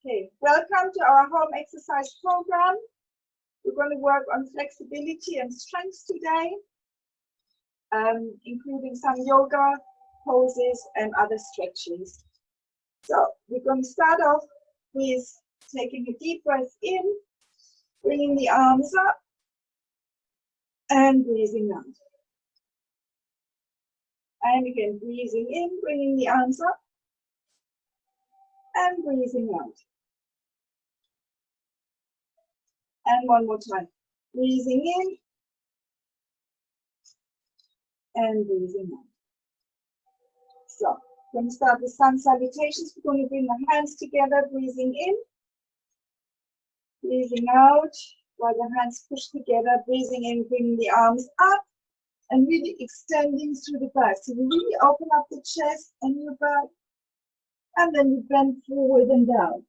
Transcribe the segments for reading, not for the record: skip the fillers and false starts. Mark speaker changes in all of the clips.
Speaker 1: Okay, welcome to our home exercise program. We're going to work on flexibility and strength today, including some yoga poses and other stretches. So we're going to start off with taking a deep breath in, bringing the arms up, and breathing out. And again, breathing in, bringing the arms up, and breathing out. And one more time. Breathing in and breathing out. So, we're going to start with sun salutations. We're going to bring the hands together, breathing in, breathing out, while the hands push together, breathing in, bringing the arms up, and really extending through the back. So we really open up the chest and your back, and then you bend forward and down.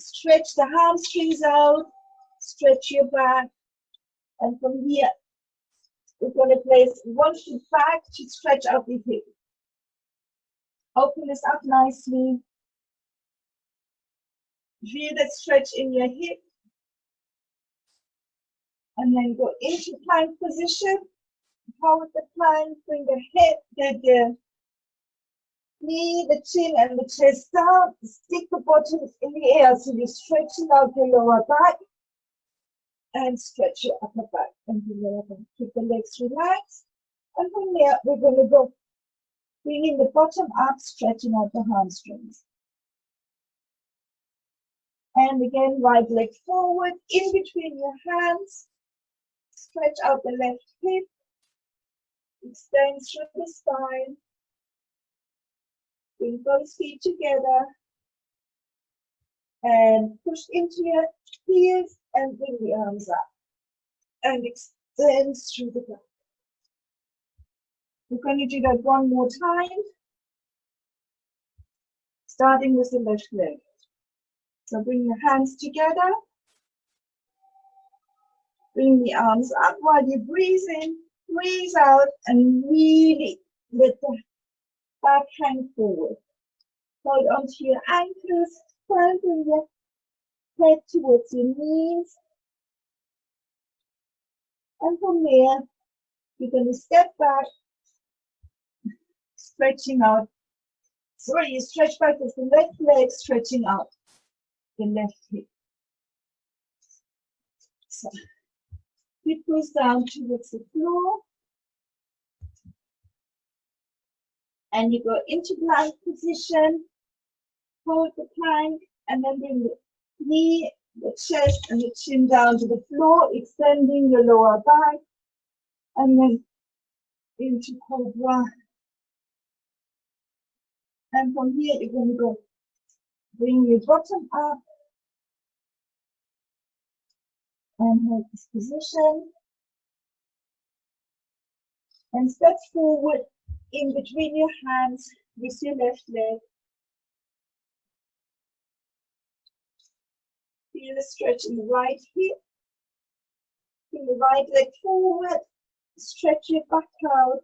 Speaker 1: Stretch the hamstrings out, stretch your back, and from here, we're going to place one foot back to stretch out the hip. Open this up nicely. Feel that stretch in your hip. And then go into plank position. Hold the plank, bring the head, the knee, the chin, and the chest down. Stick the bottoms in the air so you're stretching out your lower back. And stretch your upper back and the lower back. Keep the legs relaxed. And from there, we're going to go bringing the bottom up, stretching out the hamstrings. And again, right leg forward, in between your hands. Stretch out the left hip. Extend through the spine. Bring both feet together. And push into your heels and bring the arms up. And extend through the back. We're going to do that one more time. Starting with the left leg. So bring your hands together. Bring the arms up while you breathe in, breathe out, and really let the back hang forward. Hold onto your ankles, turn your head towards your knees. And from there, you're going to step back, stretching out. Sorry, you stretch back with the left leg, stretching out the left hip. So, hip goes down towards the floor. And you go into plank position, hold the plank, and then bring the knee, the chest, and the chin down to the floor, extending your lower back, and then into cobra. And from here, you're going to go bring your bottom up and hold this position. And step forward in between your hands with your left leg. Feel the stretch in the right hip. Bring the right leg forward. Stretch your back out.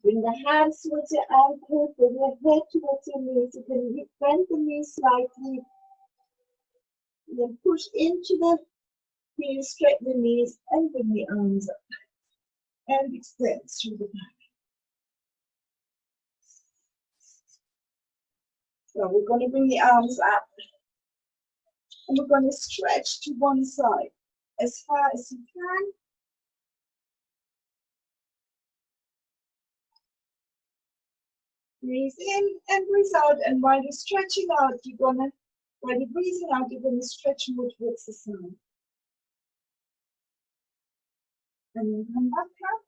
Speaker 1: Bring the hands towards your ankles, bring your head towards your knees. You can bend the knees slightly. Then push into the heels, straighten the knees, and bring the arms up. And extend through the back. So we're going to bring the arms up. And we're going to stretch to one side as far as you can. Breathe in and breathe out, and while you're stretching out, while you're breathing out, you're going to stretch more towards the side. And then come back up,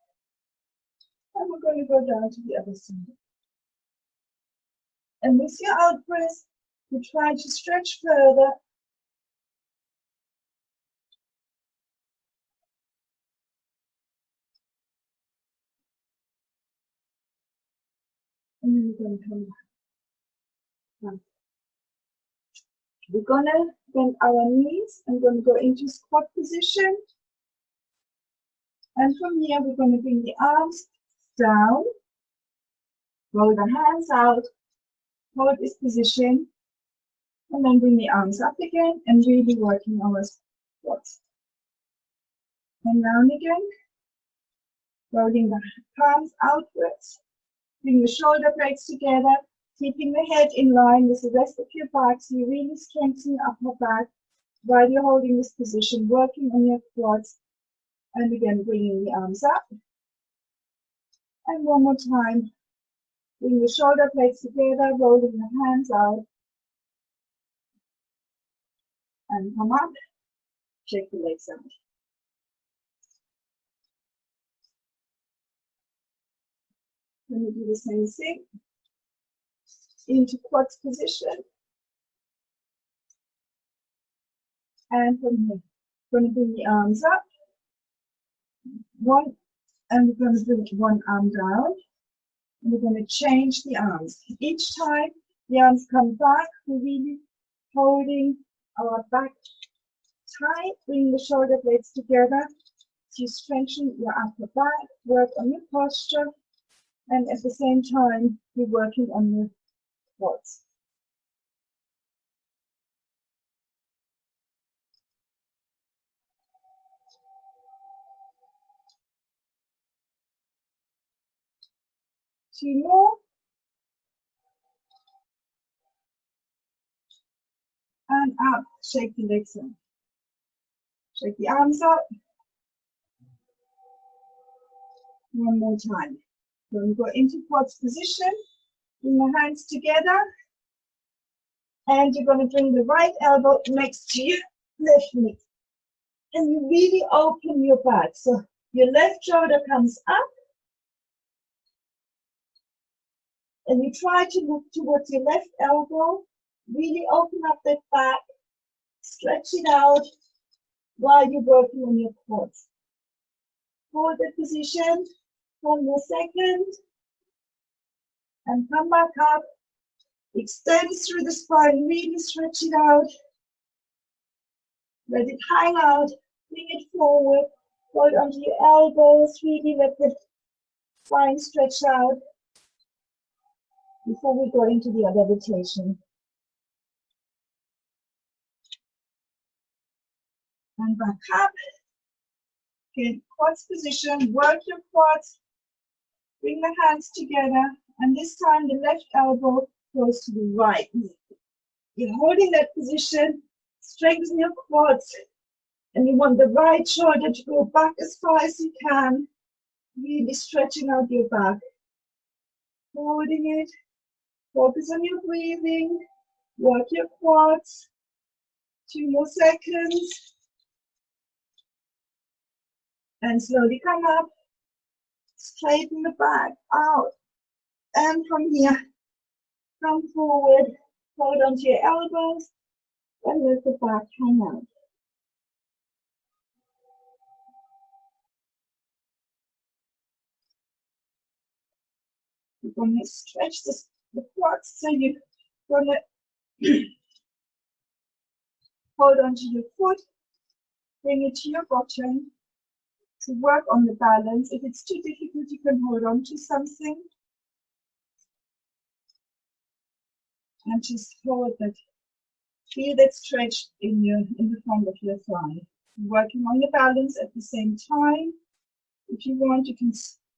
Speaker 1: and we're going to go down to the other side. And with your out breath, you try to stretch further. And then we're going to come back. Now, we're going to bend our knees. I'm going to go into squat position. And from here, we're going to bring the arms down. Roll the hands out. hold this position, and then bring the arms up again and really working our squats. And down again, rolling the palms outwards, bring the shoulder blades together, keeping the head in line with the rest of your back, so you really strengthen the upper back while you're holding this position, working on your quads, and again bringing the arms up. And one more time, bring the shoulder blades together, rolling the hands out, and come up, check the legs out. Then we do the same thing, into quads position, and from here, we're going to bring the arms up, one, and we're going to bring one arm down, and we're going to change the arms. Each time the arms come back, we're really holding our back tight, bring the shoulder blades together to strengthen your upper back, work on your posture, and at the same time, we're working on your quads. Two more. And up, shake the legs out. Shake the arms up. One more time. Then go into quads position. Bring the hands together. And you're going to bring the right elbow next to your left knee. And you really open your back. So your left shoulder comes up. And you try to look towards your left elbow. Really open up that back. Stretch it out while you're working on your quads. Hold that position. 1 more second. And come back up. Extend through the spine. Really stretch it out. Let it hang out. Bring it forward. Hold onto your elbows. Really let the spine stretch out before we go into the other rotation. And back up. Okay, quads position. Work your quads. Bring the hands together. And this time the left elbow goes to the right knee. You're holding that position. Strengthen your quads. And you want the right shoulder to go back as far as you can. Really stretching out your back. Holding it. Focus on your breathing. Work your quads. 2 more seconds. And slowly come up. Straighten the back out. And from here, come forward. Hold onto your elbows. And let the back hang out. You're going to stretch the quads, so you're going to hold onto your foot, bring it to your bottom to work on the balance. If it's too difficult, you can hold on to something and just hold that. Feel that stretch in the front of your thigh. Working on the balance at the same time. If you want, you can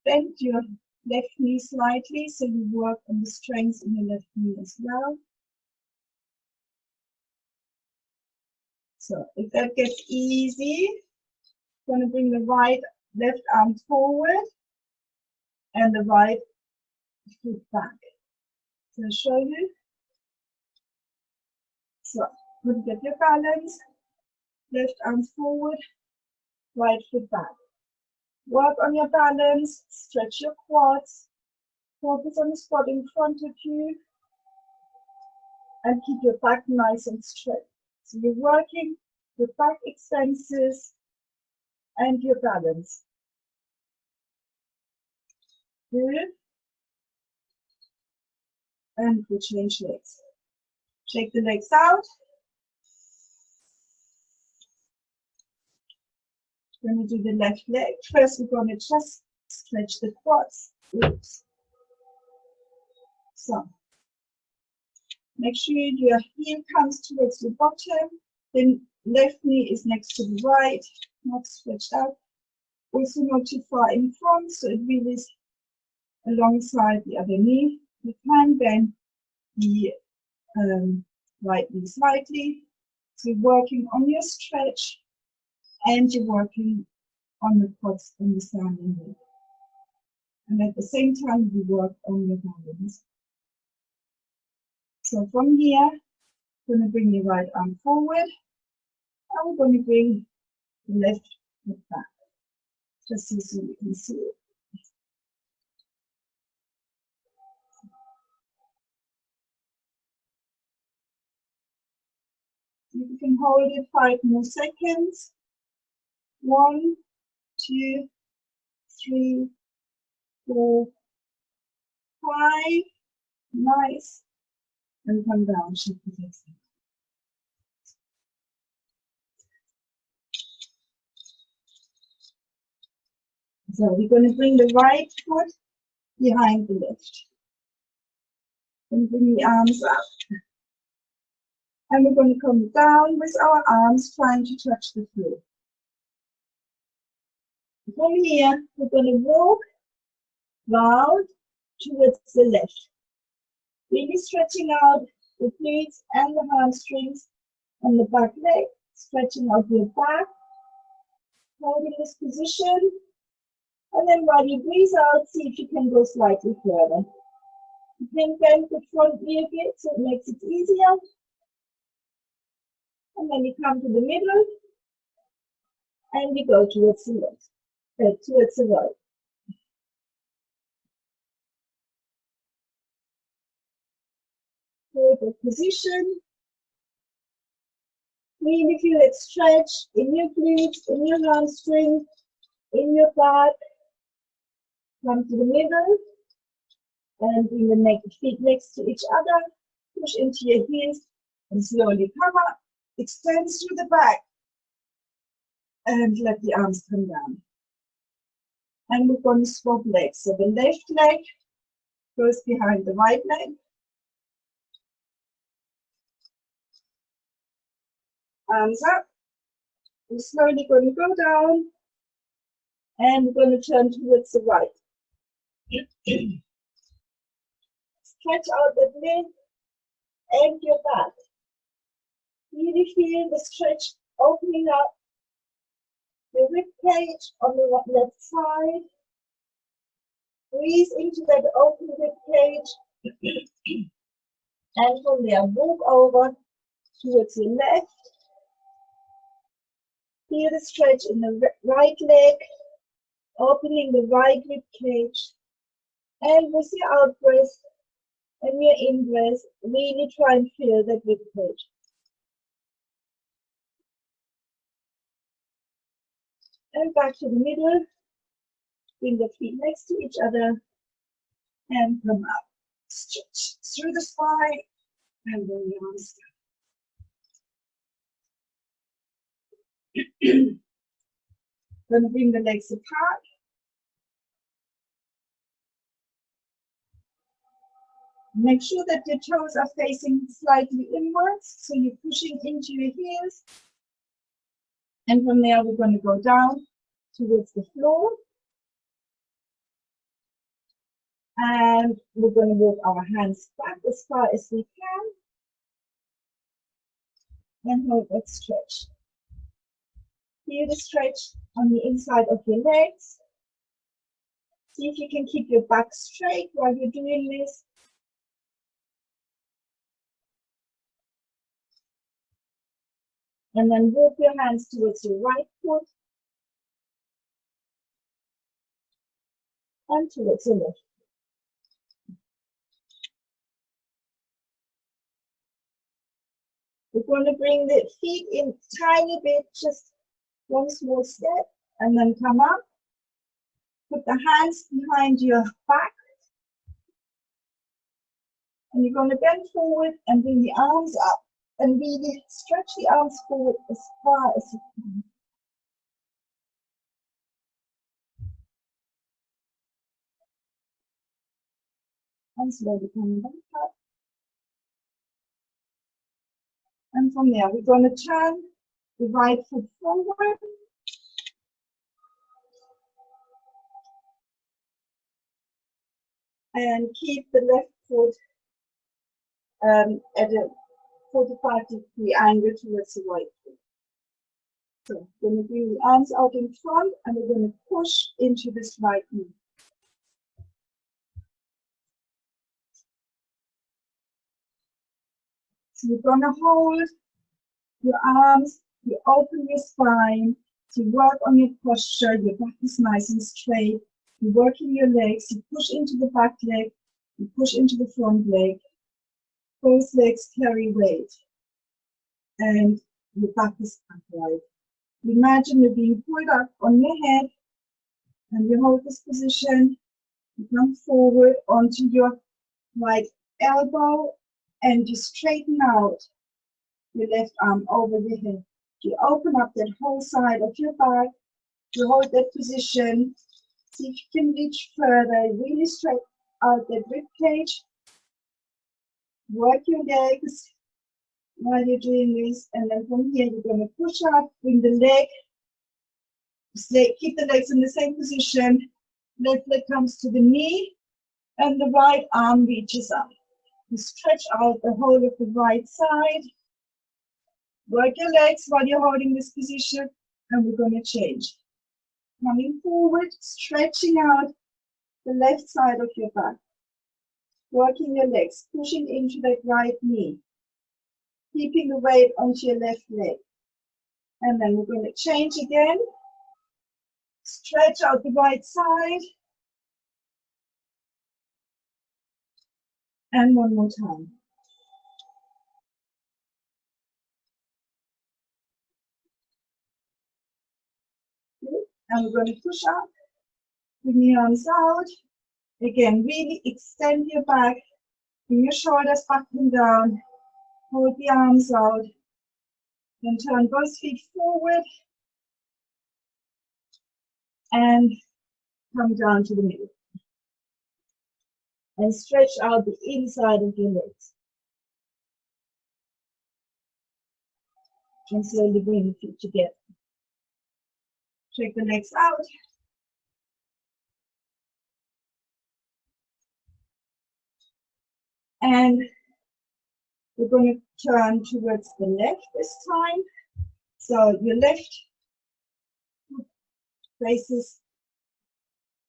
Speaker 1: bend your left knee slightly, so you work on the strength in your left knee as well. So if that gets easy, I'm going to bring the left arm forward and the right foot back. So I'll show you. So good, get your balance. Left arm forward, right foot back. Work on your balance, stretch your quads, focus on the spot in front of you, and keep your back nice and straight. So you're working your back extensions and your balance. Good. And we change legs. Shake the legs out. We're going to do the left leg. First, we're going to just stretch the quads. Oops. So, Make sure your heel comes towards the bottom. Then left knee is next to the right, not stretched out. Also not too far in front, so it really is alongside the other knee. You can bend the right knee slightly. So you're working on your stretch and you're working on the quads and the standing leg. And at the same time, you work on your balance. So from here, I'm going to bring your right arm forward. And we're going to bring the left foot back, just so you can see it. You can hold it 5 more seconds. 1, 2, 3, 4, 5. Nice. And come down, shift the legs. So we're going to bring the right foot behind the left. And bring the arms up. And we're going to come down with our arms trying to touch the floor. From here, we're going to walk round towards the left. Really stretching out the glutes and the hamstrings on the back leg, stretching out your back, holding this position. And then while you breathe out, see if you can go slightly further. You can bend the front knee a bit so it makes it easier. And then you come to the middle and you go towards the left, towards the right. Hold the position. Really feel it stretch in your glutes, in your hamstring, in your back. Come to the middle and bring the feet next to each other. Push into your heels and slowly come up. Extend through the back and let the arms come down. And we're going to swap legs. So the left leg goes behind the right leg. Arms up. We're slowly going to go down and we're going to turn towards the right. Stretch out the leg and your back. Really feel the stretch opening up the rib cage on the left side. Breathe into that open rib cage. And from there, move over towards your left. Feel the stretch in the right leg, opening the right rib cage. And with your out breath and your in breath, really try and feel that rib cage. And back to the middle. Bring the feet next to each other and come up. Stretch through the spine and bring the arms down. Then bring the legs apart. Make sure that your toes are facing slightly inwards, so you're pushing into your heels. And from there, we're going to go down towards the floor. And we're going to walk our hands back as far as we can. And hold that stretch. Feel the stretch on the inside of your legs. See if you can keep your back straight while you're doing this. And then walk your hands towards your right foot and towards your left. We're going to bring the feet in tiny bit, just one small step, and then come up. Put the hands behind your back. And you're going to bend forward and bring the arms up. And really stretch the arms forward as far as you can. And slowly come back up. And from there, we're going to turn the right foot forward. And keep the left foot at a 45-degree angle towards the right foot. So we're going to bring the arms out in front and we're going to push into this right knee. So you're going to hold your arms, you open your spine, to work on your posture, your back is nice and straight, you're working your legs, you push into the back leg, you push into the front leg, both legs carry weight, and your back is upright. Imagine you're being pulled up on your head, and you hold this position, you come forward onto your right elbow, and you straighten out your left arm over your head. You open up that whole side of your back, you hold that position, see if you can reach further, really stretch out that rib cage, work your legs while you're doing this, and then from here you're going to push up, bring the leg, keep the legs in the same position, left leg comes to the knee, and the right arm reaches up. You stretch out the whole of the right side, work your legs while you're holding this position, and we're going to change. Coming forward, stretching out the left side of your back, working your legs, pushing into that right knee, keeping the weight onto your left leg. And then we're going to change again, stretch out the right side, and one more time. And we're going to push up, bring your arms out. Again, really extend your back, bring your shoulders back and down, hold the arms out, then turn both feet forward, and come down to the middle. And stretch out the inside of your legs. And slowly bring the feet together. Shake the legs out. And we're going to turn towards the left this time. So your left foot faces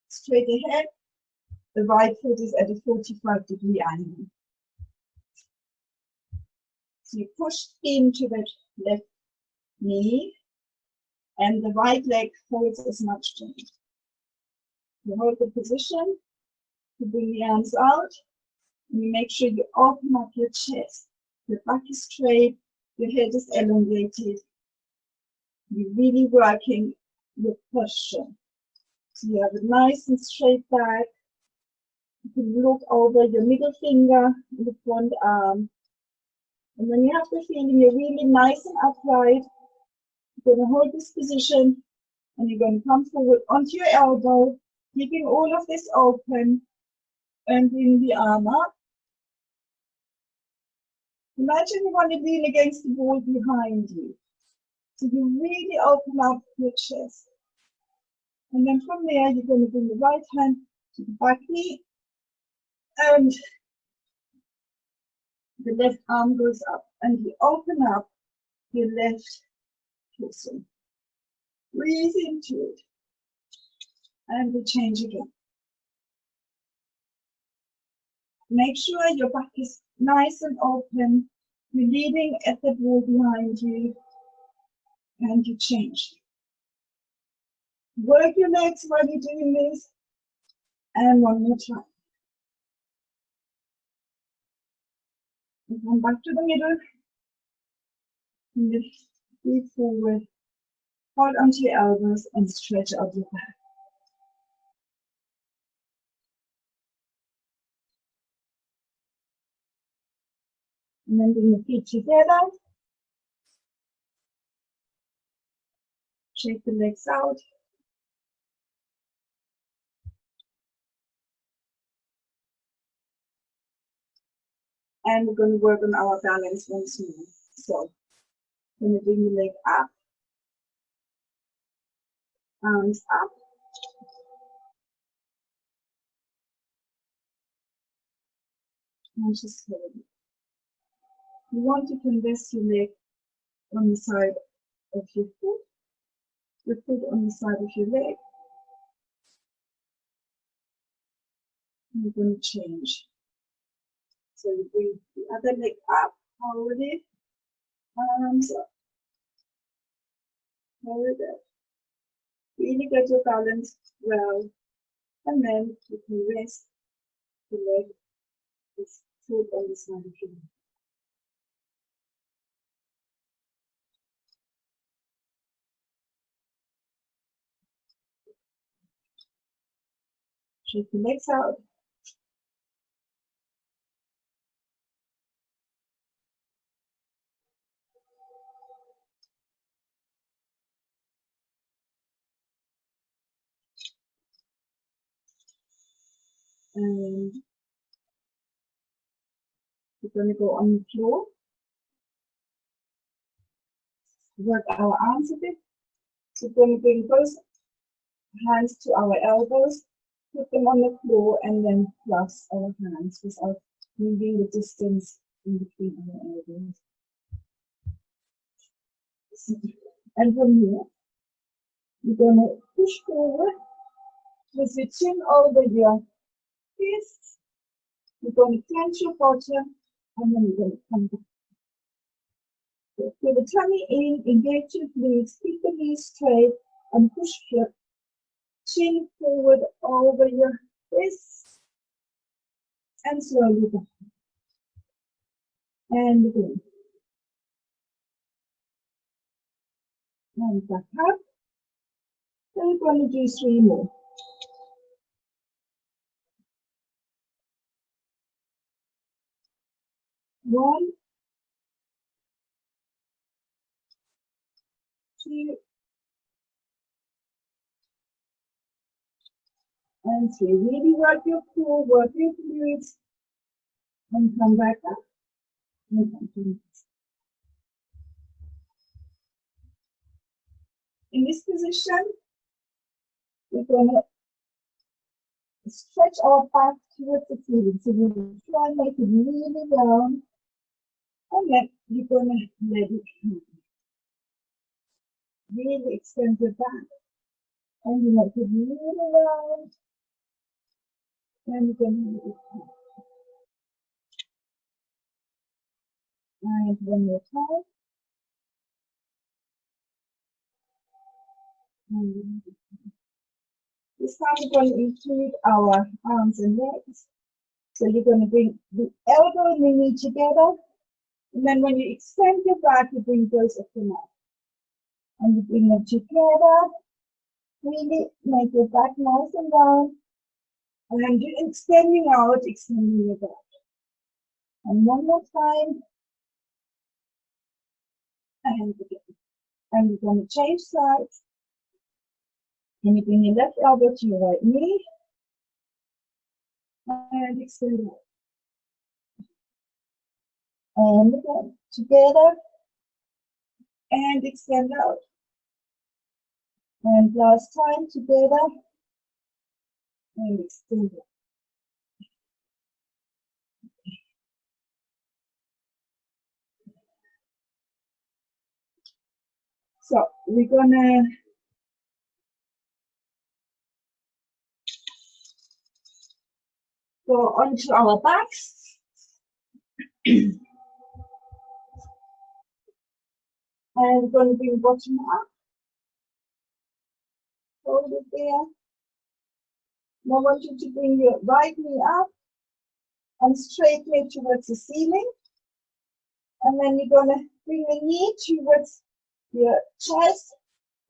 Speaker 1: straight ahead. The right foot is at a 45-degree angle. So you push into that left knee, and the right leg holds as much strength. You hold the position, you bring the arms out, and you make sure you open up your chest. Your back is straight, your head is elongated. You're really working your posture. So you have a nice and straight back. You can look over your middle finger in the front arm. And when you have the feeling you're really nice and upright, you're going to hold this position and you're going to come forward onto your elbow, keeping all of this open and bring the arm up. Imagine you want to lean against the wall behind you. So you really open up your chest. And then from there, you're going to bring the right hand to the back knee and the left arm goes up and you open up your left torso. Breathe into it. And we change again. Make sure your back is nice and open. You're leaning at the wall behind you. And you change. Work your legs while you're doing this. And one more time. And come back to the middle. Lift feet forward. Hold onto your elbows and stretch out your back. And then bring the feet together. Shake the legs out. And we're going to work on our balance once more. So Gonna bring the leg up, arms up. And just hold it. You want to rest your leg on the side of your foot on the side of your leg. And you're going to change. So you bring the other leg up, hold it, arms up, hold it. Really get your balance well, and then you can rest the leg, this foot on the side of your leg. Shake the legs out. And we're going to go on the floor. Work our arms a bit. So we're going to bring both hands to our elbows, put them on the floor, and then cross our hands without moving the distance in between our elbows. And from here, you're going to push forward with your chin over your fists. You're going to clench your bottom, and then you're going to come back. Put the tummy in, engage your glutes, keep the knees straight, and push your chin forward over your fists, and slowly back. And again. And back up. Then we're going to do 3 more. One, 2, and 3. Really work your core, work your glutes, and come back up. And continue. In this position, we're going to stretch our back towards the ceiling. So we're going to try and make it really round, and then you're going to let it happen. Really extend your back, and you make it really round, and you're going to let it happen. And one more time. And this time we're going to include our arms and legs. So you're going to bring the elbow and the knee together. And then when you extend your back, you bring those up the mat. And you bring them together. Really make your back nice and round. And you're extending out, extending your back. And one more time. And again. And you're going to change sides. And you bring your left elbow to your right knee. And extend out. And again, together. And extend out. And last time, together. And extend out. So we're gonna go onto our backs. And we're going to bring bottom up. Hold it there. Now I want you to bring your right knee up and straighten it towards the ceiling. And then you're going to bring the knee towards your chest.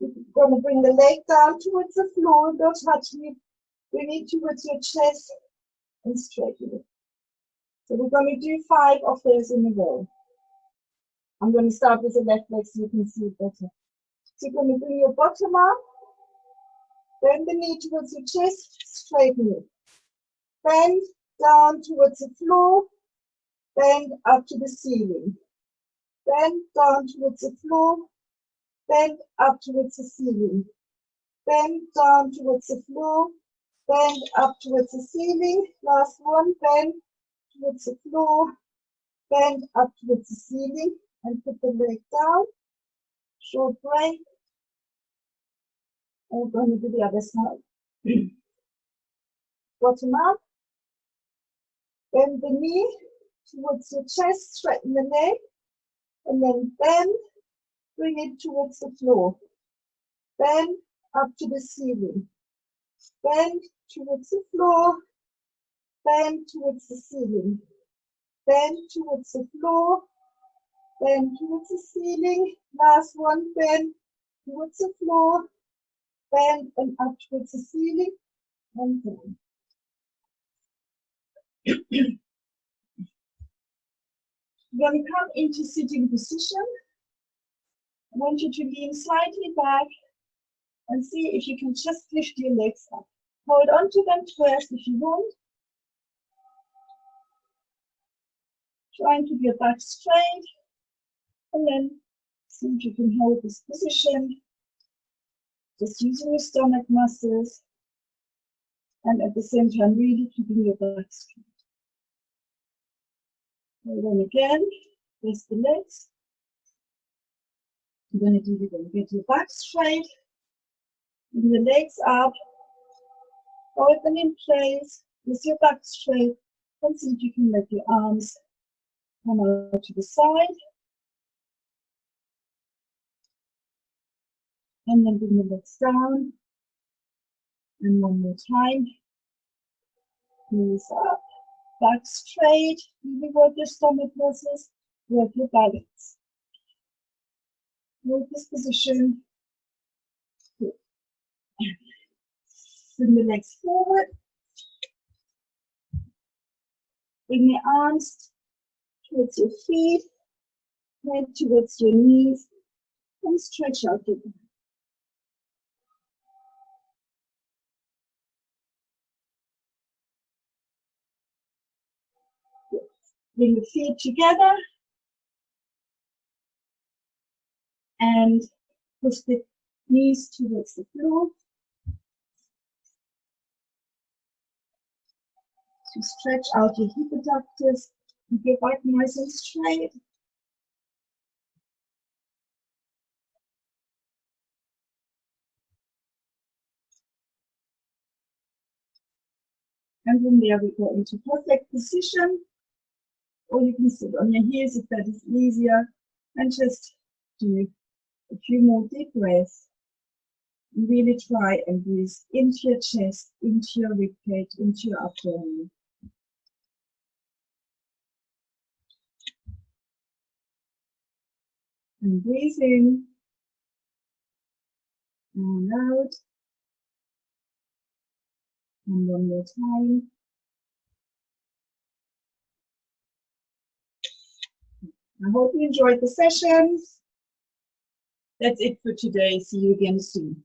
Speaker 1: You're going to bring the leg down towards the floor. Don't touch it. Bring it towards your chest and straighten it. So we're going to do 5 of those in a row. I'm going to start with the left leg so you can see it better. So you're going to bring your bottom up, bend the knee towards your chest, straighten it. Bend down towards the floor, bend up to the ceiling. Bend down towards the floor. Bend up towards the ceiling. Bend down towards the floor. Bend up towards the ceiling. Last one. Bend towards the floor. Bend up towards the ceiling and put the leg down. Short break. And we're going to do the other side. Bottom up. Bend the knee towards your chest, straighten the leg, and then bend, bring it towards the floor. Bend up to the ceiling. Bend towards the floor. Bend towards the ceiling. Bend towards the floor. Bend towards the ceiling. Last one, bend towards the floor. Bend and up towards the ceiling. And down. When you come into sitting position, I want you to lean slightly back and see if you can just lift your legs up. Hold on to them first if you want. Try and keep your back straight. And then see if you can hold this position. Just using your stomach muscles. And at the same time, really keeping your back straight. Hold on again. Rest the legs. You're going to do it again. Get your back straight. Bring your legs up. Hold them in place. With your back straight. And see if you can let your arms come out to the side. And then bring the legs down. And one more time. Knees up. Back straight. Really work your stomach muscles. Work your balance. Hold this position. Good. Bring the legs forward. Bring your arms towards your feet, head towards your knees, and stretch out your back. Good. Bring the feet together and push the knees towards the floor. To stretch out your hip adductors, keep your back nice and straight. And from there we go into perfect position, or you can sit on your heels if that is easier, and just do a few more deep breaths. Really try and breathe into your chest, into your ribcage, into your abdomen. And breathe in and out. And one more time. I hope you enjoyed the session. That's it for today. See you again soon.